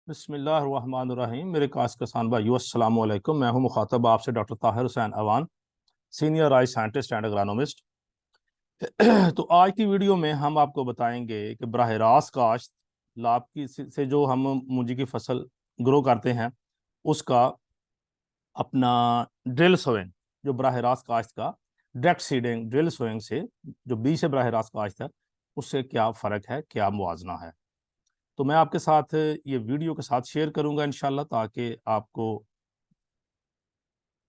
बिस्मिल्लाहिर्रहमानिर्रहीम। मेरे काश किसान भाइयों, अस्सलाम वालेकुम। मैं हूं मुखातब आपसे doctor Tahir Hussain Awan, senior rice scientist and agronomist. तो आज की वीडियो में हम आपको बताएंगे कि बराह रास्त काश्त लाभ की से जो हम मूंजी की फसल ग्रो करते हैं उसका अपना ड्रिल सोइंग, जो बराह रास्त काश्त का डायरेक्ट सीडिंग ड्रिल सोइंग से जो बीज से बराह रास्त काश्त है उससे क्या फ़र्क है, क्या मुवाजना है। तो मैं आपके साथ ये वीडियो के साथ शेयर करूंगा इंशाल्लाह, ताकि आपको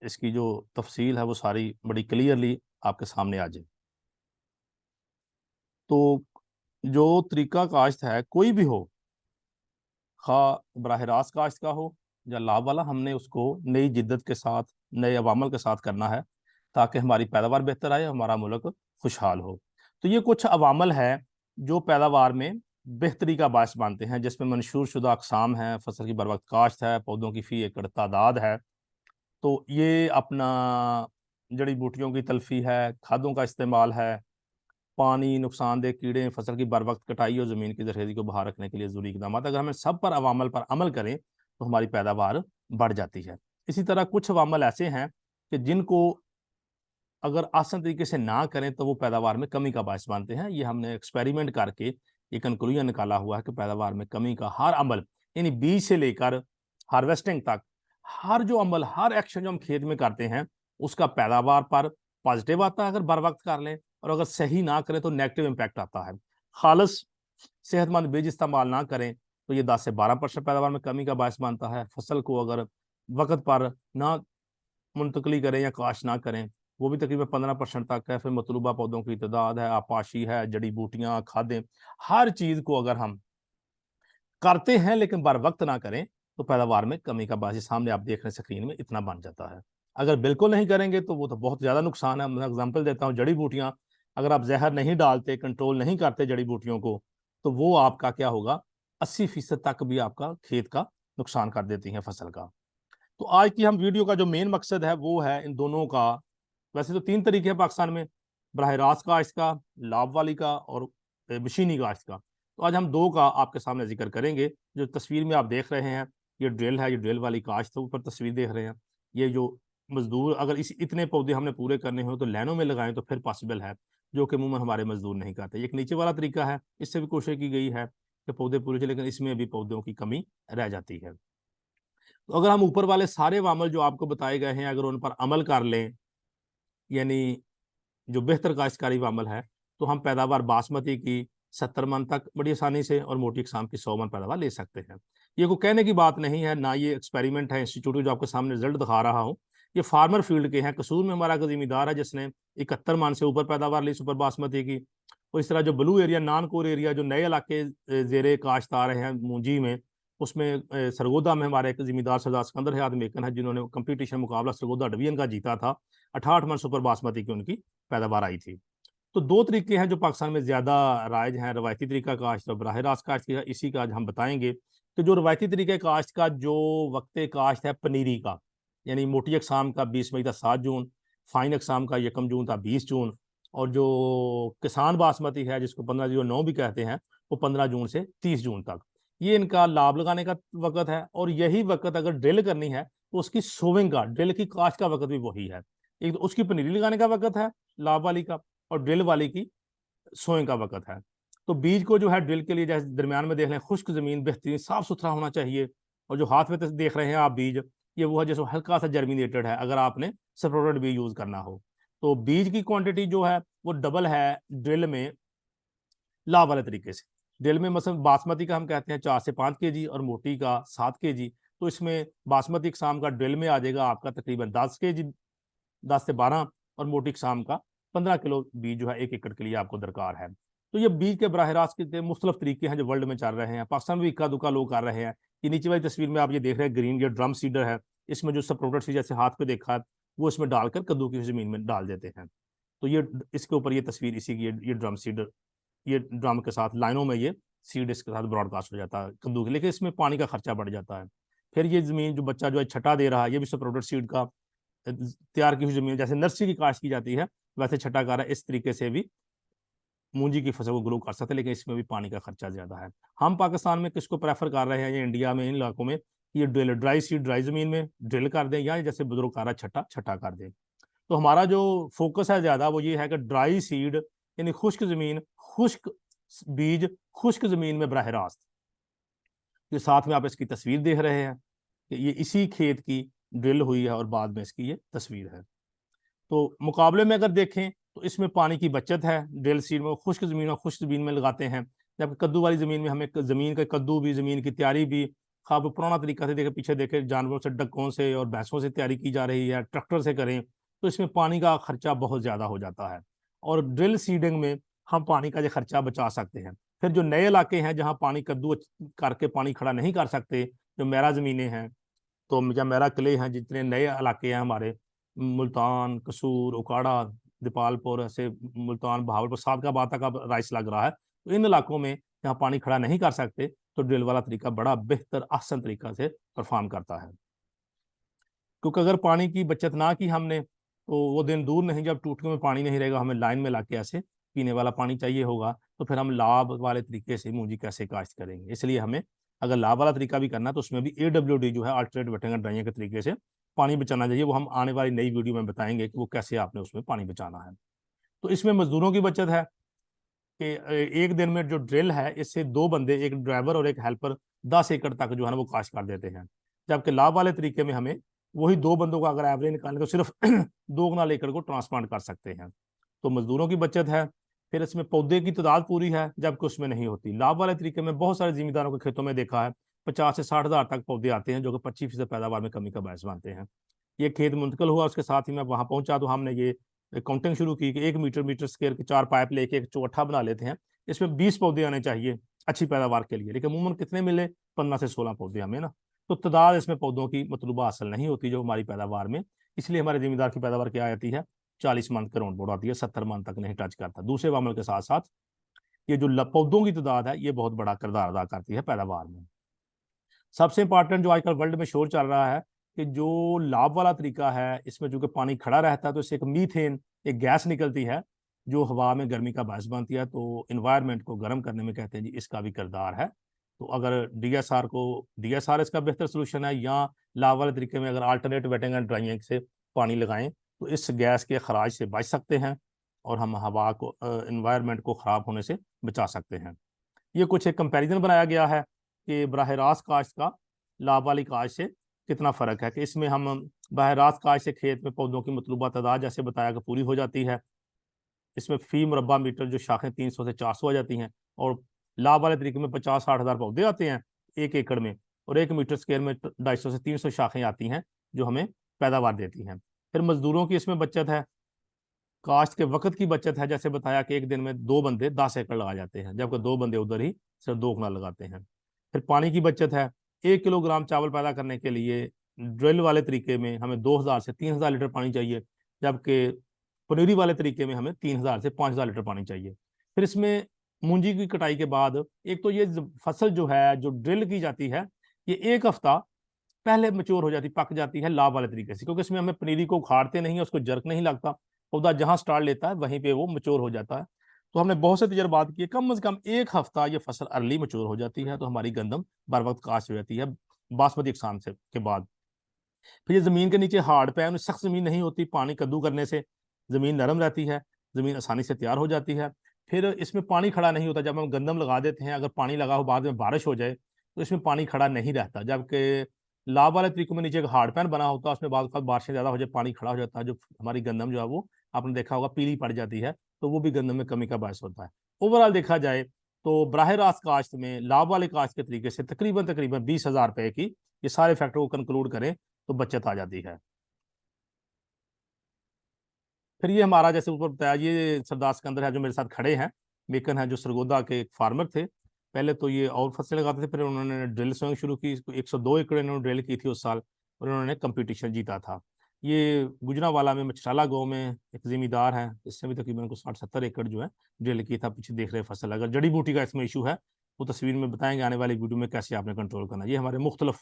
इसकी जो तफसील है वो सारी बड़ी क्लियरली आपके सामने आ जाए। तो जो तरीका काश्त है कोई भी हो, खा बराह रास्त काश्त का हो या लाभ वाला, हमने उसको नई जिद्दत के साथ, नए अवामल के साथ करना है ताकि हमारी पैदावार बेहतर आए, हमारा मुल्क खुशहाल हो। तो ये कुछ अवामल है जो पैदावार में बेहतरी का बायस बनते हैं, जिसमें मंशूर शुदा अकसाम है, फसल की बर वक्त काश्त है, पौधों की फ़ी एकड़ तादाद है। तो ये अपना जड़ी बूटियों की तलफी है, खादों का इस्तेमाल है, पानी, नुकसानदेह कीड़े, फसल की बर वक्त कटाई और ज़मीन की जरखेज़ी को बहाल रखने के लिए ज़रूरी इकदाम, अगर हम सब पर अवामल पर अमल करें तो हमारी पैदावार बढ़ जाती है। इसी तरह कुछ अवामल ऐसे हैं कि जिनको अगर आसान तरीके से ना करें तो वो पैदावार में कमी का बायस बनते हैं। ये हमने एक्सपेरिमेंट करके ये कंक्लूजन निकाला हुआ है कि पैदावार में कमी का हर अमल, यानी बीज से लेकर हार्वेस्टिंग तक, हर जो अमल, हर एक्शन जो हम खेत में करते हैं उसका पैदावार पर पॉजिटिव आता है अगर बर वक्त कर लें, और अगर सही ना करें तो नेगेटिव इम्पैक्ट आता है। खालस सेहतमंद बीज इस्तेमाल ना करें तो ये 10 से 12% पैदावार में कमी का बायस बनता है। फसल को अगर वक्त पर ना मुंतकली करें या काश ना करें, वो भी तकरीबन 15% तक है। फिर मतलूबा पौधों की तादाद है, आपाशी है, जड़ी बूटियां, खादें, हर चीज़ को अगर हम करते हैं लेकिन बर वक्त ना करें तो पैदावार में कमी का बायस सामने आप देख रहे हैं स्क्रीन में इतना बन जाता है। अगर बिल्कुल नहीं करेंगे तो वो तो बहुत ज़्यादा नुकसान है। मैं एग्जाम्पल देता हूँ, जड़ी बूटियां अगर आप जहर नहीं डालते, कंट्रोल नहीं करते जड़ी बूटियों को, तो वो आपका क्या होगा, 80% तक भी आपका खेत का नुकसान कर देती हैं फसल का। तो आज की हम वीडियो का जो मेन मकसद है वो है इन दोनों का, वैसे तो 3 तरीके हैं पाकिस्तान में, बराह रास्त काश्त का, लाभ वाली का और मशीनी काश्त का। तो आज हम दो का आपके सामने जिक्र करेंगे। जो तस्वीर में आप देख रहे हैं ये ड्रिल है, ये ड्रिल वाली काश्त है, ऊपर तस्वीर देख रहे हैं। ये जो मजदूर, अगर इस इतने पौधे हमने पूरे करने हो तो लाइनों में लगाएं तो फिर पॉसिबल है, जो कि अमूमन हमारे मजदूर नहीं करते। एक नीचे वाला तरीका है, इससे भी कोशिश की गई है कि पौधे पूरे चले, लेकिन इसमें भी पौधों की कमी रह जाती है। तो अगर हम ऊपर वाले सारे अवामल जो आपको बताए गए हैं अगर उन पर अमल कर लें, यानी जो बेहतर काश्तकारी अमल है, तो हम पैदावार बासमती की 70 मन तक बड़ी आसानी से और मोटी किस्म की 100 मन पैदावार ले सकते हैं। ये कोई कहने की बात नहीं है, ना ये एक्सपेरिमेंट है इंस्टीट्यूट जो आपके सामने रिजल्ट दिखा रहा हूँ। ये फार्मर फील्ड के हैं। कसूर में हमारा एक जिम्मेदार है जिसने 71 मन से ऊपर पैदावार ली सुपर बासमती की। और इस तरह जो blue area, non core area, जो नए इलाके जेरे काश्त आ रहे हैं मूंजी में, उसमें सरगोदा में हमारे एक जिम्मेदार सरदार सिकंदर हयात मेकन है, जिन्होंने कंपटीशन मुकाबला सरगोदा डिवीजन का जीता था। 68 मन सुपर बासमती की उनकी पैदावार आई थी। तो दो तरीके हैं जो पाकिस्तान में ज़्यादा राइज हैं, रवायती तरीका काश्त और बराह रास्त काश्त की। इसी का आज हम बताएंगे। तो जो रवायती तरीके काश्त का जो वक्त काश्त है पनीरी का, यानी मोटी अकसाम का 20 मई था 7 जून, फाइन अकसाम का 1 जून था 20 जून, और जो किसान बासमती है जिसको 1509 भी कहते हैं, वो 15 जून से 30 जून तक ये इनका लाभ लगाने का वक्त है। और यही वक्त अगर ड्रिल करनी है तो उसकी सोविंग का, ड्रिल की काश्त का वक्त भी वही है। एक तो उसकी पनीरी लगाने का वक्त है लाभ वाली का, और ड्रिल वाली की सोइंग का वक्त है। तो बीज को जो है ड्रिल के लिए जैसे दरमियान में देख लें, खुश्क जमीन बेहतरीन साफ सुथरा होना चाहिए। और जो हाथ में देख रहे हैं आप बीज, ये वो है जैसे हल्का सा जर्मिनेटेड है अगर आपने सपोर्टेड बीज यूज करना हो। तो बीज की क्वांटिटी जो है वो डबल है ड्रिल में लाभ वाले तरीके से। ड्रिल में मसलन बासमती का हम कहते हैं 4 से 5 kg और मोटी का 7 kg। तो इसमें बासमती किस्म का ड्रिल में आ जाएगा आपका तकरीबन 10 kg, 10 से 12, और मोटी किस्म का 15 किलो बीज जो है 1 एकड़ के लिए आपको दरकार है। तो ये बीज के बराह रास्त के मुख्तलिफ तरीके हैं जो वर्ल्ड में चल रहे हैं। पाकिस्तान में भी इक्का दुक्का लोग कर रहे हैं। ये नीचे वाली तस्वीर में आप ये देख रहे हैं ग्रीन, ये ड्रम सीडर है। इसमें जो सपोर्टेड सीड जैसे हाथ पे देखा है वो इसमें डालकर कद्दू की जमीन में डाल देते हैं। तो ये इसके ऊपर ये तस्वीर इसी की, ये ड्रम सीडर, ये ड्रम के साथ लाइनों में ये सीड इसके साथ ब्रॉडकास्ट हो जाता है कद्दू के, लेकिन इसमें पानी का खर्चा बढ़ जाता है। फिर ये जमीन जो बच्चा जो है छटा दे रहा है, ये भी सपोर्टेड सीड का तैयार की हुई जमीन, जैसे नर्सरी की काश्त की जाती है वैसे छटा कर है, इस तरीके से भी मूंजी की फसल को ग्रो कर सकते हैं, लेकिन इसमें भी पानी का खर्चा ज़्यादा है। हम पाकिस्तान में किसको प्रेफर कर रहे हैं, या इंडिया में इन इलाकों में, ये ड्रिल ड्राई सीड ड्राई ज़मीन में ड्रिल कर दें, या जैसे बुजुर्ग कह रहा छठा छठा कर दें। तो हमारा जो फोकस है ज़्यादा वो ये है कि ड्राई सीड यानी खुश्क ज़मीन, खुश्क बीज, खुश्क ज़मीन में बराह रास्त। ये साथ में आप इसकी तस्वीर देख रहे हैं कि ये इसी खेत की ड्रिल हुई है और बाद में इसकी ये तस्वीर है। तो मुकाबले में अगर देखें तो इसमें पानी की बचत है, ड्रिल सीड में खुश्क ज़मीन और खुश्क ज़मीन में लगाते हैं, जबकि कद्दू वाली ज़मीन में हमें ज़मीन का कद्दू भी, ज़मीन की तैयारी भी खाब पुराना तरीका से देखे, पीछे देखे जानवरों से, डक्कों से और भैंसों से तैयारी की जा रही है, ट्रैक्टर से करें तो इसमें पानी का खर्चा बहुत ज़्यादा हो जाता है। और ड्रिल सीडिंग में हम पानी का जो खर्चा बचा सकते हैं। फिर जो नए इलाके हैं जहाँ पानी कद्दू करके पानी खड़ा नहीं कर सकते, जो मैरा ज़मीनें हैं, तो या मेरा किले हैं, जितने नए इलाके हैं हमारे, मुल्तान, कसूर, उकाड़ा, दीपालपुर, ऐसे मुल्तान, बहावलपुर, सादकाबाद तक अब राइस लग रहा है, तो इन इलाकों में जहाँ पानी खड़ा नहीं कर सकते तो ड्रिल वाला तरीका बड़ा बेहतर आसान तरीका से परफॉर्म करता है। क्योंकि अगर पानी की बचत ना की हमने तो वो दिन दूर नहीं जब टूटियों में पानी नहीं रहेगा, हमें लाइन में लाके ऐसे पीने वाला पानी चाहिए होगा, तो फिर हम लाभ वाले तरीके से मूंजी कैसे काश्त करेंगे। इसलिए हमें अगर लाभ वाला तरीका भी करना है तो उसमें भी AWD जो है, अल्टरनेट वेटिंग एंड ड्राइंग के तरीके से पानी बचाना चाहिए। वो हम आने वाली नई वीडियो में बताएंगे कि वो कैसे आपने उसमें पानी बचाना है। तो इसमें मजदूरों की बचत है कि एक दिन में जो ड्रिल है इससे 2 बंदे, एक ड्राइवर और एक हेल्पर, 10 एकड़ तक जो है ना वो काश्त कर देते हैं। जबकि लाभ वाले तरीके में हमें वही 2 बंदों का अगर एवरेज निकालें तो सिर्फ 2 एकड़ को ट्रांसप्लांट कर सकते हैं। तो मजदूरों की बचत है। फिर इसमें पौधे की तादाद पूरी है, जबकि उसमें नहीं होती। लाभ वाले तरीके में बहुत सारे जिम्मेदारों के खेतों में देखा है 50 से 60 हज़ार तक पौधे आते हैं, जो कि 25% पैदावार में कमी का बायस बनते हैं। ये खेत मुंतकिल हुआ, उसके साथ ही मैं वहां पहुंचा तो हमने ये काउंटिंग शुरू की कि 1 मीटर स्क्वायर के 4 पाइप लेके एक चौगठा बना लेते हैं, इसमें 20 पौधे आने चाहिए अच्छी पैदावार के लिए, लेकिन अमूमन कितने मिले, 15 से 16 पौधे हमें ना। तो तादाद इसमें पौधों की मतलूबा हासिल नहीं होती जो हमारी पैदावार में। इसलिए हमारे जिम्मेदार की पैदावार क्या आती है, 40 मन के राउंड बोर्ड आती है, 70 मन तक नहीं टच करता। दूसरे वामल के साथ साथ ये जो पौधों की तादाद है ये बहुत बड़ा किरदार अदा करती है पैदावार में। सबसे इंपॉर्टेंट जो आजकल वर्ल्ड में शोर चल रहा है कि जो लाभ वाला तरीका है इसमें चूंकि पानी खड़ा रहता है तो इससे एक मीथेन, एक गैस निकलती है जो हवा में गर्मी का बायस बनती है, तो इन्वायरमेंट को गर्म करने में कहते हैं जी इसका भी किरदार है। तो अगर DSR इसका बेहतर सोल्यूशन है, या लाभ वाले तरीके में अगर अल्टरनेट वेटिंग एंड ड्राइंग से पानी लगाएं तो इस गैस के खराज से बच सकते हैं और हम हवा को, इन्वायरमेंट को ख़राब होने से बचा सकते हैं। ये कुछ एक कंपैरिजन बनाया गया है कि बराह रास्त काश्त का लाभ वाली काश्त से कितना फ़र्क है, कि इसमें हम बराह रास्त काश्त से खेत में पौधों की मतलूबा तादाद जैसे बताया कि पूरी हो जाती है। इसमें फी मुरबा मीटर जो शाखें 300 से 400 आ जाती हैं, और लाभ वाले तरीके में 50-60 हज़ार पौधे आते हैं 1 एकड़ में, और 1 मीटर स्क्वायर में 250 से 300 शाखें आती हैं जो हमें पैदावार देती हैं। फिर मजदूरों की इसमें बचत है, काश्त के वक्त की बचत है, जैसे बताया कि एक दिन में 2 बंदे 10 एकड़ लगा जाते हैं, जबकि 2 बंदे उधर ही सिर्फ 2 कनाल लगाते हैं। फिर पानी की बचत है, 1 किलोग्राम चावल पैदा करने के लिए ड्रिल वाले तरीके में हमें 2000 से 3000 लीटर पानी चाहिए, जबकि पनीरी वाले तरीके में हमें 3000 से 5000 लीटर पानी चाहिए। फिर इसमें मूंजी की कटाई के बाद एक तो ये फसल जो है जो ड्रिल की जाती है ये 1 हफ्ता पहले मच्योर हो जाती, पक जाती है लाभ वाले तरीके से, क्योंकि इसमें हमें पनीरी को उखाड़ते नहीं है, उसको जर्क नहीं लगता, पौधा जहां स्टार्ट लेता है वहीं पे वो मच्योर हो जाता है। तो हमने बहुत से तजर्बात किए, कम से कम 1 हफ्ता ये फसल अर्ली मच्योर हो जाती है, तो हमारी गंदम बर वक्त काश्त हो जाती है बासमती इकसाम से के बाद। फिर ये जमीन के नीचे हार्ड पैन, सख्त जमीन नहीं होती, पानी कद्दू करने से जमीन नरम रहती है, जमीन आसानी से तैयार हो जाती है। फिर इसमें पानी खड़ा नहीं होता, जब हम गंदम लगा देते हैं अगर पानी लगा हो बाद में बारिश हो जाए तो इसमें पानी खड़ा नहीं रहता, जबकि लाभ वाले तरीकों में नीचे एक हार्ड पैन बना होता है, उसमें बाद बारिशें ज़्यादा हो जाए पानी खड़ा हो जाता है, जो हमारी गंदम जो है वो आपने देखा होगा पीली पड़ जाती है, तो वो भी गंदम में कमी का बायस होता है। ओवरऑल देखा जाए तो बराह रास्त काश्त में लाभ वाले काश्त के तरीके से तकरीबन तकरीबन 20,000 रुपए की, ये सारे फैक्टर को कंक्लूड करें तो बचत आ जाती है। फिर ये हमारा जैसे ऊपर बताया, ये सरदार सिकंदर है जो मेरे साथ खड़े हैं, मेकन है जो सरगोदा के एक फार्मर थे। पहले तो ये और फसलें लगाते थे, फिर उन्होंने ड्रिल स्वयं शुरू की, 102 एकड़ इन्होंने ड्रिल की थी उस साल, और उन्होंने कंपटीशन जीता था। ये गुजरावाला में मछराला गांव में एक जिम्मेदार है, इससे भी तकरीबन को 60-70 एकड़ जो है ड्रिल की था। पीछे देख रहे फसल, अगर जड़ी बूटी का इसमें इशू है वो तस्वीर में बताएंगे आने वाली वीडियो में कैसे आपने कंट्रोल करना। ये हमारे मुख्तलिफ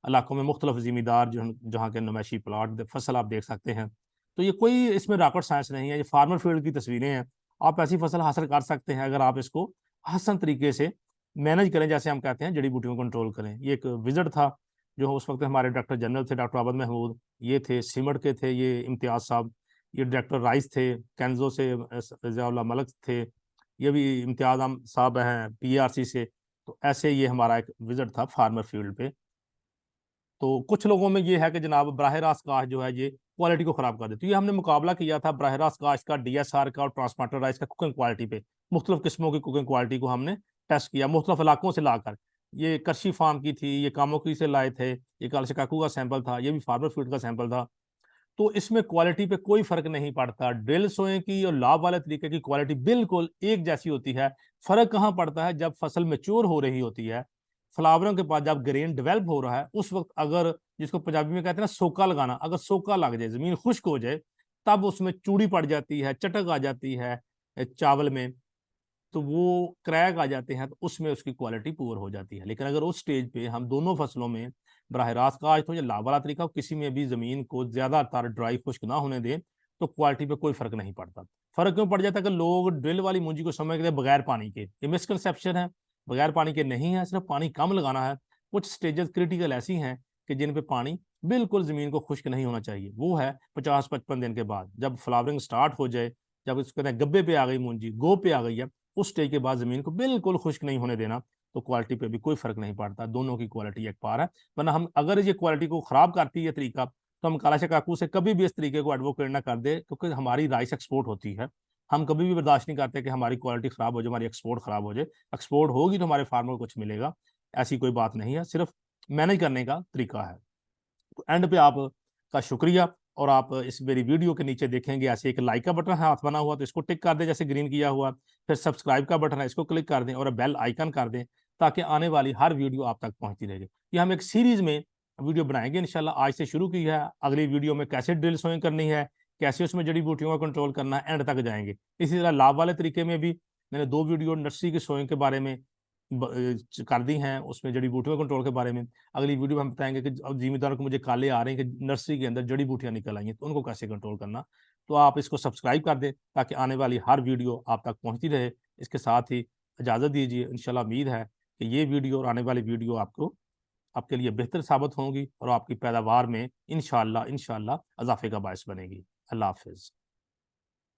इलाकों में मुख्तलिफ जिम्मेदार जो जहाँ के नुमाइशी प्लाट फसल आप देख सकते हैं। तो ये कोई इसमें रॉकेट साइंस नहीं है, ये फार्मर फील्ड की तस्वीरें हैं। आप ऐसी फसल हासिल कर सकते हैं अगर आप इसको आसान तरीके से मैनेज करें, जैसे हम कहते हैं जड़ी बूटियों को कंट्रोल करें। ये एक विजिट था जो उस वक्त हमारे डायरेक्टर जनरल थे, डॉक्टर आबद महमूद, ये थे सीमट के थे ये इम्तियाज साहब, ये डायरेक्टर राइस थे, कैंजो से ज़ियाउल्लाह मलक थे, ये भी इम्तियाज साहब हैं PRC से। तो ऐसे ये हमारा एक विजिट था फार्मर फील्ड पे। तो कुछ लोगों में ये है कि जनाब बराह रास्त काश्त जो है ये क्वालिटी को खराब कर देती है। ये हमने मुकाबला किया था बराह रास्त काश्त का, DSR का और ट्रांसप्लांटर राइस का कुकिंग क्वालिटी पे। मुख्तलिफ किस्मों की कुकिंग क्वालिटी को हमने टेस्ट किया मुख्तलिफ इलाकों से लाकर। ये करशी फार्म की थी, ये कामोकी से लाए थे, ये कालशिकाकू का सैंपल था, ये भी फार्मर फील्ड का सैंपल था। तो इसमें क्वालिटी पे कोई फर्क नहीं पड़ता। ड्रिल सोए की और लाभ वाले तरीके की क्वालिटी बिल्कुल एक जैसी होती है। फर्क कहाँ पड़ता है? जब फसल मेच्योर हो रही होती है, फ्लावरों के बाद जब ग्रेन डेवलप हो रहा है, उस वक्त अगर, जिसको पंजाबी में कहते हैं ना सोका लगाना, अगर सोका लग जाए, जमीन खुश्क हो जाए, तब उसमें चूड़ी पड़ जाती है, चटक आ जाती है चावल में, तो वो क्रैक आ जाते हैं, तो उसमें उसकी क्वालिटी पुअर हो जाती है। लेकिन अगर उस स्टेज पे हम दोनों फसलों में बराह रास्त काश्त हो या लाभ वाला तरीका हो, किसी में भी जमीन को ज्यादातर ड्राई खुश्क ना होने दें, तो क्वालिटी पे कोई फर्क नहीं पड़ता। फर्क क्यों पड़ जाता है कि लोग ड्रिल वाली मूंजी को समझते हैं बगैर पानी के। ये मिसकंसेप्शन है, बगैर पानी के नहीं है, सिर्फ पानी कम लगाना है। कुछ स्टेजेस क्रिटिकल ऐसी हैं कि जिन पे पानी बिल्कुल जमीन को खुश्क नहीं होना चाहिए। वो है 50-55 दिन के बाद, जब फ्लावरिंग स्टार्ट हो जाए, जब उसके कहते हैं गब्बे पे आ गई मूंजी, गोब पे आ गई है, उस स्टेज के बाद जमीन को बिल्कुल खुश्क नहीं होने देना। तो क्वालिटी पे भी कोई फर्क नहीं पड़ता, दोनों की क्वालिटी एक पार है। वरना हम अगर ये क्वालिटी को खराब करती है तरीका, तो हम काला काकू से कभी भी इस तरीके को एडवोकेट ना कर दे, क्योंकि हमारी राइस एक्सपोर्ट होती है। हम कभी भी बर्दाश्त नहीं करते कि हमारी क्वालिटी खराब हो जाए, हमारी एक्सपोर्ट खराब हो जाए। एक्सपोर्ट होगी तो हमारे फार्मर को कुछ मिलेगा, ऐसी कोई बात नहीं है, सिर्फ मैनेज करने का तरीका है। तो एंड पे आपका शुक्रिया। और आप इस मेरी वीडियो के नीचे देखेंगे ऐसे एक लाइक का बटन है हाथ बना हुआ, तो इसको टिक कर दें जैसे ग्रीन किया हुआ। फिर सब्सक्राइब का बटन है, इसको क्लिक कर दें और बेल आइकन कर दें, ताकि आने वाली हर वीडियो आप तक पहुंचती रहेगी। ये हम एक सीरीज में वीडियो बनाएंगे इंशाल्लाह। आज से शुरू की है, अगली वीडियो में कैसे ड्रिल सोइंग करनी है, कैसे उसमें जड़ी बूटियों का कंट्रोल करना है, एंड तक जाएंगे। इसी तरह लाभ वाले तरीके में भी मैंने 2 वीडियो नर्सरी की सोइंग के बारे में कर दी हैं, उसमें जड़ी बूटियों कंट्रोल के बारे में। अगली वीडियो में हम बताएंगे कि अब जिम्मेदारों को मुझे काले आ रहे हैं कि नर्सरी के अंदर जड़ी बूटियां निकल आई हैं, तो उनको कैसे कंट्रोल करना। तो आप इसको सब्सक्राइब कर दें ताकि आने वाली हर वीडियो आप तक पहुंचती रहे। इसके साथ ही इजाज़त दीजिए, इंशाल्लाह उम्मीद है कि ये वीडियो और आने वाली वीडियो आपको, आपके लिए बेहतर साबित होंगी और आपकी पैदावार में इंशाल्लाह इंशाल्लाह इजाफे का बायस बनेगी। अल्लाह हाफिज़।